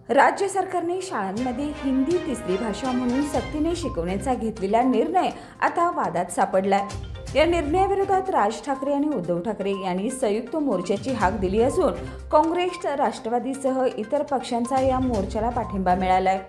राज्य सरकारने शाळांमध्ये हिंदी तिसरी भाषा म्हणून सक्तीने शिकवण्याचा घेतलेला निर्णय आता वादात सापडलाय। या निर्णयाविरोधात राज ठाकरे आणि उद्धव ठाकरे यांनी संयुक्त मोर्चाची हाक दिली असून काँग्रेस, राष्ट्रवादीसह इतर पक्षांचा या मोर्चाला पाठिंबा मिळालाय।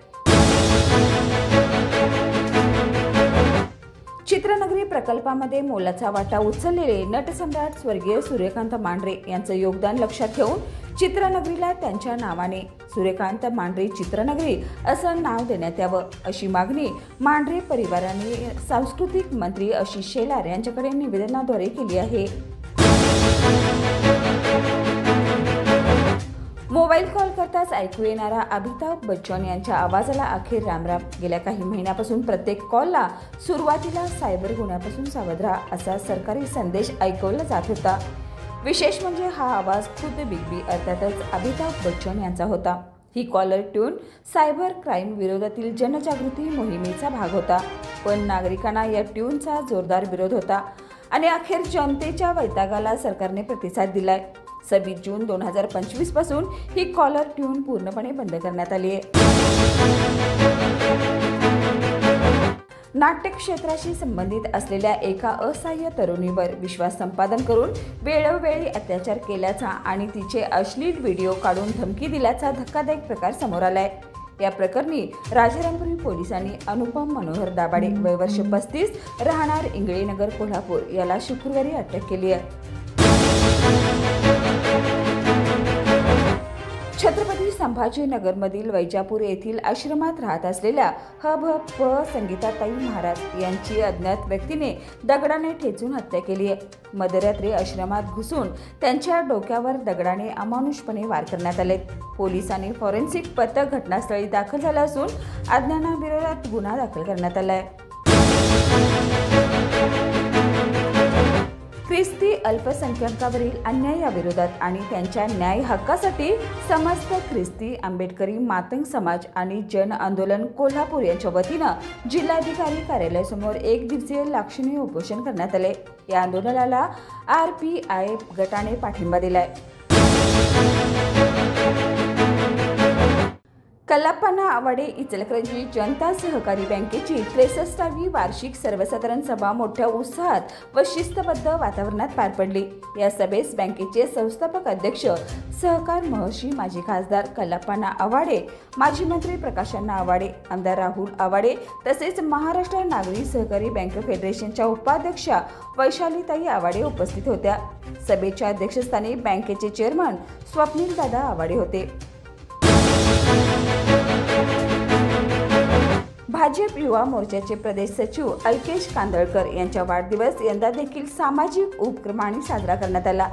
चित्रनगरी प्रकल्पामध्ये मोलाचा वाटा उचललेले नटसम्राट स्वर्गीय सूर्यकांत मांढरे यांचं योगदान लक्षात घेऊन चित्रनगरीला त्यांच्या नावाने सूर्यकांत मांढरे चित्रनगरी असं नाव देण्यात यावं अशी मागणी मांढरे परिवाराने सांस्कृतिक मंत्री आशिष शेलार यांच्याकडे निवेदनाद्वारे केली आहे। मोबाईल कॉल करताच ऐकू येणारा अमिताभ बच्चन यांच्या आवाजाला अखेर रामराम। गेल्या काही महिन्यापासून प्रत्येक कॉलला सुरुवातीला सायबर गुन्ह्यापासून सावध राहा असा सरकारी संदेश ऐकवला जात होता। विशेष म्हणजे हा आवाज खुद बिग बी अर्थातच अमिताभ बच्चन यांचा होता। ही कॉलर ट्यून सायबर क्राईम विरोधातील जनजागृती मोहिमेचा भाग होता, पण नागरिकांना या ट्यूनचा जोरदार विरोध होता आणि अखेर जनतेच्या वैतागाला सरकारने प्रतिसाद दिलाय। 26 जून 2025 पासून ही कॉलर ट्यून पूर्णपणे बंद करण्यात आली आहे। नाट्य क्षेत्राशी संबंधित असलेल्या एका असहाय्य तरुणीवर विश्वास संपादन करून वेळोवेळी अत्याचार केल्याचा आणि तिचे अश्लील व्हिडिओ काढून धमकी दिल्याचा धक्कादायक प्रकार समोर आलाय। या प्रकरणी राजारामपुरी पोलिसांनी अनुपम मनोहर दाभाडे वय वर्ष 35 राहणार इंगळेनगर कोल्हापूर याला शुक्रवारी अटक केली आहे। छत्रपती संभाजीनगरमधील वैजापूर येथील आश्रमात राहत असलेल्या प संगीताताई महाराज यांची अज्ञात व्यक्तीने दगडाने ठेचून हत्या केली आहे। मध्यरात्री आश्रमात घुसून त्यांच्या डोक्यावर दगडाने अमानुषपणे वार करण्यात आले। पोलिसांनी फॉरेन्सिक पथक घटनास्थळी दाखल झालं असून अज्ञाताविरोधात गुन्हा दाखल करण्यात आलाय। ख्रिस्ती अल्पसंख्याकावरील अन्यायाविरोधात आणि त्यांच्या न्याय हक्कासाठी समस्त ख्रिस्ती, आंबेडकरी, मातंग समाज आणि जन आंदोलन कोल्हापूर यांच्या वतीनं जिल्हाधिकारी कार्यालयासमोर 1 दिवसीय लाक्षणिक उपोषण करण्यात आले। या आंदोलनाला RPI गटाने पाठिंबा दिलाय। कल्लाप्पा आवाडे इचलकरंजी जनता सहकारी बँकेची 63वी वार्षिक सर्वसाधारण सभा मोठ्या उत्साहात व शिस्तबद्ध वातावरणात पार पडली। या सभेस बँकेचे संस्थापक अध्यक्ष, सहकार महर्षी माजी खासदार कल्लाप्पा आवाडे, माजी मंत्री प्रकाशअण्णा आवाडे, आमदार राहुल आवाडे तसेच महाराष्ट्र नागरी सहकारी बँक फेडरेशनच्या उपाध्यक्षा वैशालीताई आवाडे उपस्थित होत्या। सभेच्या अध्यक्षस्थानी बँकेचे चेअरमन स्वप्नीलदादा आवाडे होते। भाजप युवा मोर्चाचे प्रदेश सचिव अल्केश कांदळकर यांचा वाढदिवस यंदा देखील सामाजिक उपक्रमाने साजरा करण्यात आला।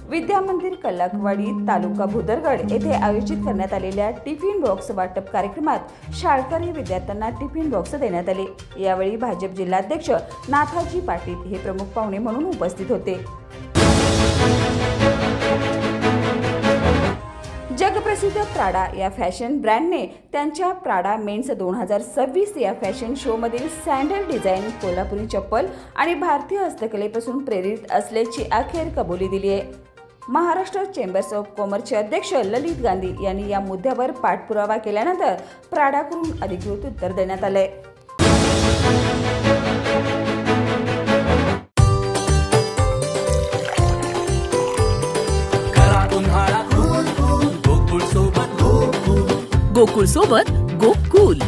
विद्या मंदिर कल्लाकवाडी तालुका भुदरगड येथे आयोजित करण्यात आलेल्या टिफिन बॉक्स वाटप कार्यक्रमात शाळकरी विद्यार्थ्यांना टिफिन बॉक्स देण्यात आले। यावेळी भाजप जिल्हाध्यक्ष नाथाजी पाटील हे प्रमुख पाहुणे म्हणून उपस्थित होते। जगप्रसिद्ध प्राडा या फॅशन ब्रँडने त्यांच्या प्राडा मेन्स 2026 या फॅशन शो मधील सँडल डिझाईन, कोल्हापुरी चप्पल आणि भारतीय हस्तकलेपासून प्रेरित असल्याची अखेर कबुली दिली आहे। महाराष्ट्र चेंबर्स ऑफ कॉमर्सचे अध्यक्ष ललित गांधी यांनी या मुद्द्यावर पाठपुरावा केल्यानंतर प्राडाकडून अधिकृत उत्तर देण्यात आले। गोकुळ सोबत गोकुल